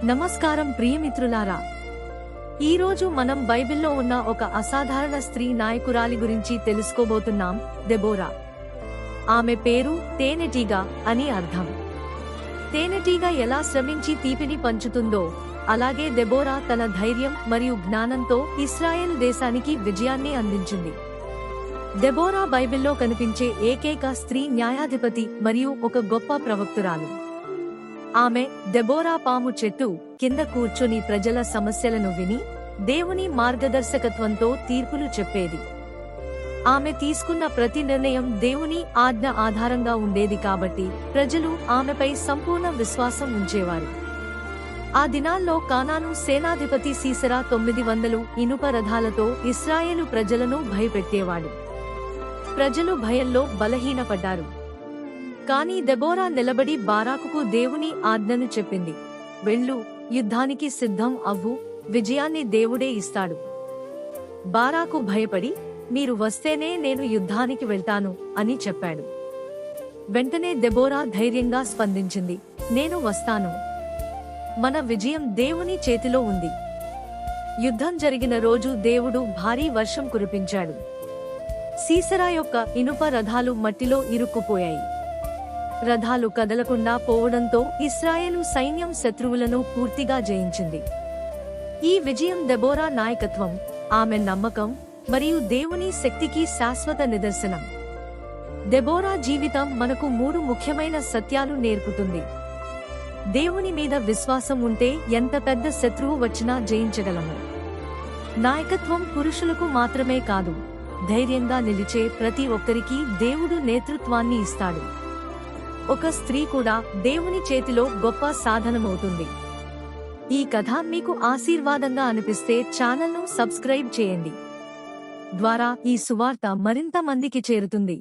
నమస్కారం ప్రియమిత్రులారా. ఈరోజు మనం బైబిల్లో ఉన్న ఒక అసాధారణ స్త్రీ నాయకురాలి గురించి తెలుసుకోబోతున్నాం, దెబోరా. ఆమె పేరు తేనెటీగ అని అర్థం. తేనెటీగ ఎలా శ్రమించి తీపిని పంచుతుందో, అలాగే దెబోరా తన ధైర్యం మరియు జ్ఞానంతో ఇశ్రాయేలు దేశానికి విజయాన్ని అందించింది. దెబోరా బైబిల్లో కనిపించే ఏకైక స్త్రీ న్యాయాధిపతి మరియు ఒక గొప్ప ప్రవక్తురాలు. ఆమె దెబోరా పాము చెట్టు కింద కూర్చొని ప్రజల సమస్యలను విని దేవుని మార్గదర్శకత్వంతో తీర్పులు చెప్పేది. ఆమె తీసుకున్న ప్రతి నిర్ణయం దేవుని ఆజ్ఞ ఆధారంగా ఉండేది కాబట్టి ప్రజలు ఆమెపై సంపూర్ణ విశ్వాసం ఉంచేవారు. ఆ దినాల్లో కానాను సేనాధిపతి సీసెరా 900 ఇనుప రథాలతో ఇశ్రాయేలు ప్రజలను భయపెట్టేవాడు. ప్రజలు భయంలో బలహీనపడ్డారు. కానీ దెబోరా నిలబడి బారాకుకు దేవుని ఆజ్ఞను చెప్పింది, వెళ్ళు, యుద్ధానికి సిద్ధం అవ్వు, విజయాన్ని దేవుడే ఇస్తాడు. బారాకు భయపడి, మీరు వస్తేనే నేను యుద్ధానికి వెళ్తాను అని చెప్పాడు. వెంటనే దెబోరా ధైర్యంగా స్పందించింది, నేను వస్తాను. మన విజయం దేవుని చేతిలో ఉంది. యుద్ధం జరిగిన రోజు దేవుడు భారీ వర్షం కురిపించాడు. సీసెరా యొక్క ఇనుప రథాలు మట్టిలో ఇరుక్కుపోయాయి. రథాలు కదలకుండా పోవడంతో ఇశ్రాయేలు సైన్యం శత్రువులను పూర్తిగా జయించింది. ఈ విజయం దెబోరా నాయకత్వం, ఆమె నమ్మకం మరియు దేవుని శక్తికి శాశ్వత నిదర్శనం. దెబోరా జీవితం మనకు 3 ముఖ్యమైన సత్యాలు నేర్పుతుంది. దేవుని మీద విశ్వాసం ఉంటే ఎంత పెద్ద శత్రువు వచ్చినా జయించగలము. నాయకత్వం పురుషులకు మాత్రమే కాదు, ధైర్యంగా నిలిచే ప్రతి ఒక్కరికి దేవుడు నేతృత్వాన్ని ఇస్తాడు. ఒక స్త్రీ కూడా దేవుని చేతిలో గొప్ప సాధనమవుతుంది. ఈ కథ మీకు ఆశీర్వాదంగా అనిపిస్తే ఛానల్ను సబ్స్క్రైబ్ చేయండి. ద్వారా ఈ సువార్త మరింత మందికి చేరుతుంది.